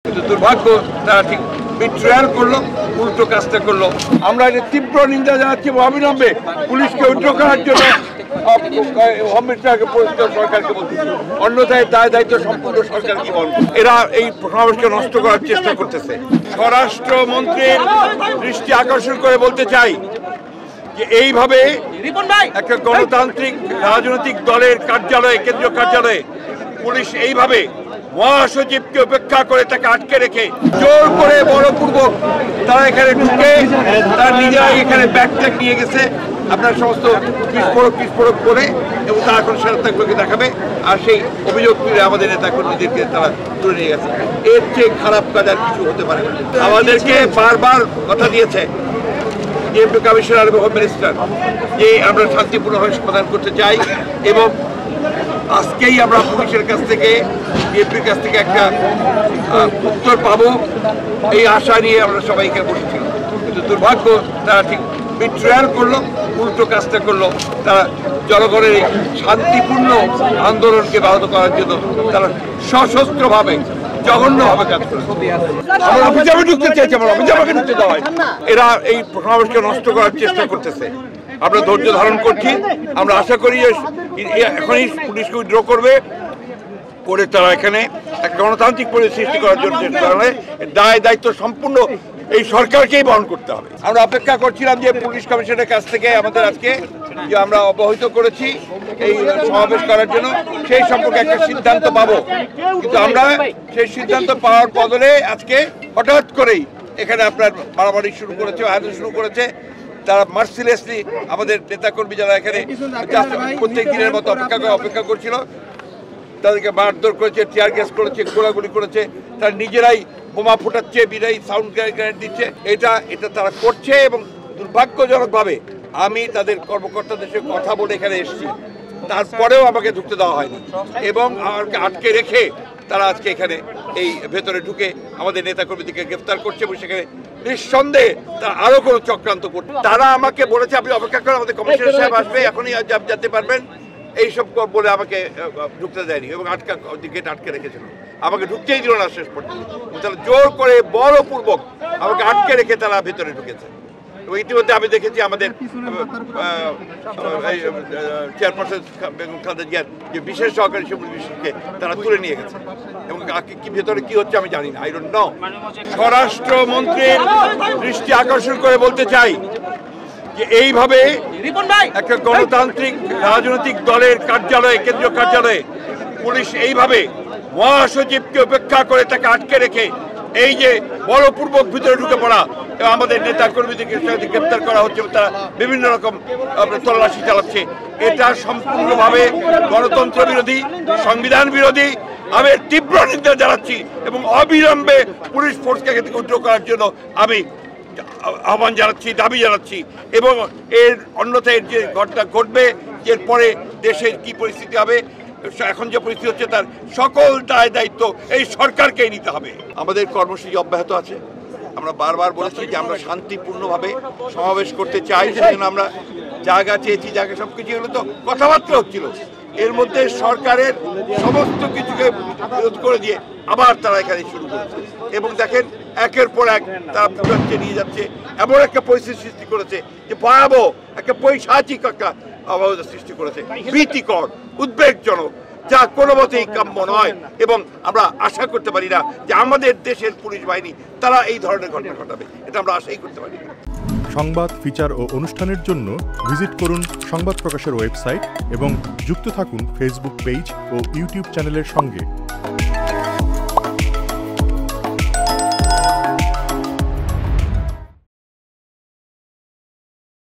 কিন্তু দুর্ভাগ্য তারা ঠিক বিট্রায়াল করলো, উল্টো কাজটা করলো। আমরা এর তীব্র নিন্দা জানাচ্ছি এবং অবিলম্বে পুলিশকে উইথড্র করার জন্য হোম মিনিস্টারকে সরকারকে বলছি, অন্যথায় দায় দায়িত্ব সম্পূর্ণ সরকার কি বলবে। এরা এই সমাবেশকে নষ্ট করার চেষ্টা করতেছে। স্বরাষ্ট্রমন্ত্রীর দৃষ্টি আকর্ষণ করে বলতে চাই যে এইভাবে একটা গণতান্ত্রিক রাজনৈতিক দলের কার্যালয়ে, কেন্দ্রীয় কার্যালয়ে পুলিশ এইভাবে মহাসচিবকে উপেক্ষা করে তাকে আটকে রেখে জোর করে বলপূর্বক তারা এখানে ঢুকে তারা নিজেরাই এখানে ব্যাগ ট্যাগ নিয়ে গেছে, আপনার সমস্ত বিস্ফোরক করে, এবং তারা এখন সেনাতাগুলোকে দেখাবে, আর সেই অভিযোগ তুলে আমাদের নেতা কর্মীদেরকে তারা তুলে নিয়ে গেছে। এর চেয়ে খারাপ কাজ আর কিছু হতে পারে না। আমাদেরকে বারবার কথা দিয়েছে ডিএমপি কমিশনার এবং হোম মিনিস্টার যে আমরা শান্তিপূর্ণভাবে সমাধান করতে চাই, এবং আজকেই আমরা পুলিশের কাছ থেকে, ডিএমপির কাছ থেকে একটা উত্তর পাবো এই আশা নিয়ে আমরা সবাইকে বসেছি। কিন্তু দুর্ভাগ্য তারা ঠিক বিট্রায়াল করলো, উল্টো কাজটা করলো। তারা জনগণের এই শান্তিপূর্ণ আন্দোলনকে ব্যাহত করার জন্য তারা সশস্ত্রভাবে জঘন্যভাবে কাজ করেছে। আমরা অভিযানে ঢুকতে চাইছি, আমরা অভিযানকে ঢুকতে দেওয়া হয়। এরা এই সমাবেশকে নষ্ট করার চেষ্টা করতেছে। আমরা ধৈর্য ধারণ করছি। আমরা আশা করি এখনই পুলিশকে উইথড্র করবে, করে তারা এখানে একটা গণতান্ত্রিক পরিবেশ সৃষ্টি করার জন্য চেষ্টা করে। দায় দায়িত্ব সম্পূর্ণ এই সরকারকেই বহন করতে হবে। আমরা অপেক্ষা করছিলাম যে পুলিশ কমিশনের কাছ থেকে আমাদের আজকে যে আমরা অবহিত করেছি এই সমাবেশ করার জন্য, সেই সম্পর্কে একটা সিদ্ধান্ত পাবো। কিন্তু আমরা সেই সিদ্ধান্ত পাওয়ার বদলে আজকে হঠাৎ করেই এখানে আপনার বাড়াবাড়ি শুরু করেছে, আয়োজন শুরু করেছে। তারা মার্সিলেসলি আমাদের নেতাকর্মী যারা এখানে প্রত্যেক দিনের মতো অপেক্ষা করছিল, তাদেরকে মারধর করেছে, টিয়ার গ্যাস করেছে, গোলাগুলি করেছে। তারা নিজেরাই বোমা ফুটাচ্ছে, বিদায়ী সাউন্ড গ্রেনেড দিচ্ছে। এটা তারা করছে, এবং দুর্ভাগ্যজনকভাবে আমি তাদের কর্মকর্তাদের সাথে কথা বলে এখানে এসেছি, তারপরেও আমাকে ঢুকতে দেওয়া হয়নি, এবং আমাকে আটকে রেখে তারা আজকে এখানে এই ভেতরে ঢুকে আমাদের নেতাকর্মীদেরকে গ্রেফতার করছে, এবং সেখানে নিঃসন্দেহে তারা আরো কোনো চক্রান্ত করছে। তারা আমাকে বলেছে আপনি অপেক্ষা করেন, আমাদের কমিশনার সাহেব আসবে, এখনই যেতে পারবেন, এইসব বলে আমাকে ঢুকতে দেয়নি, এবং গেট আটকে রেখেছিল। আমাকে ঢুকতেই দিল না শেষ পর্যন্ত। তারা জোর করে বলপূর্বক আমাকে আটকে রেখে তারা ভেতরে ঢুকেছে। এবং ইতিমধ্যে আমি দেখেছি আমাদের চেয়ারপারসন বেগম খালেদা জিয়ার যে বিশেষ সহকারী সমিতি বিশেষকে তারা তুলে নিয়ে গেছে, এবং ভেতরে কি হচ্ছে আমি জানি না, আই ডোন্ট নো। স্বরাষ্ট্রমন্ত্রীর দৃষ্টি আকর্ষণ করে বলতে চাই যে এইভাবে একটা গণতান্ত্রিক রাজনৈতিক দলের কার্যালয়ে, কেন্দ্রীয় কার্যালয়ে পুলিশ এইভাবে মহাসচিবকে উপেক্ষা করে তাকে আটকে রেখে এই যে বলপূর্বক ভিতরে ঢুকে পড়া, এবং আমাদের নেতা কর্মীদেরকে গ্রেপ্তার করা হচ্ছে, তারা বিভিন্ন রকম তল্লাশি চালাচ্ছে, এটা সম্পূর্ণভাবে গণতন্ত্র বিরোধী, সংবিধান বিরোধী। আমি তীব্র নিন্দা জানাচ্ছি, এবং অবিলম্বে পুলিশ ফোর্সকে এখান থেকে উইথড্র করার জন্য আমি আহ্বান জানাচ্ছি, দাবি জানাচ্ছি। এবং এর অন্যথায় যে ঘটনা ঘটবে, এরপরে দেশের কি পরিস্থিতি হবে, এখন যে পরিস্থিতি হচ্ছে তার সকল দায় দায়িত্ব এই সরকারকেই নিতে হবে। আমাদের কর্মসূচি অব্যাহত আছে। আমরা বারবার বলেছি যে আমরা শান্তিপূর্ণভাবে সমাবেশ করতে চাই, সেজন্য আমরা জায়গা চেয়েছি, জায়গা সব কিছু হলো, তো কথাবার্তা হচ্ছিল। এর মধ্যে সরকারের সমস্ত কিছুকে বিরোধ করে দিয়ে আবার তারা এখানে শুরু করেছে, এবং দেখেন একের পর এক তারা ফুটাচ্ছে, নিয়ে যাচ্ছে। এমন একটা পরিস্থিতি সৃষ্টি করেছে যে ভয়াবহ একটা পৈশাচিক একটা অবস্থা সৃষ্টি করেছে, ভীতিকর, উদ্বেগজনক, যা কোনো মতেই কাম্য নয়। এবং আমরা আশা করতে পারি না যে আমাদের দেশের পুলিশ বাহিনী তারা এই ধরনের ঘটনা ঘটাবে, এটা আমরা আশাই করতে পারি না। সংবাদ, ফিচার ও অনুষ্ঠানের জন্য ভিজিট করুন সংবাদ প্রকাশের ওয়েবসাইট এবং যুক্ত থাকুন ফেসবুক পেজ ও ইউটিউব চ্যানেলের সঙ্গে।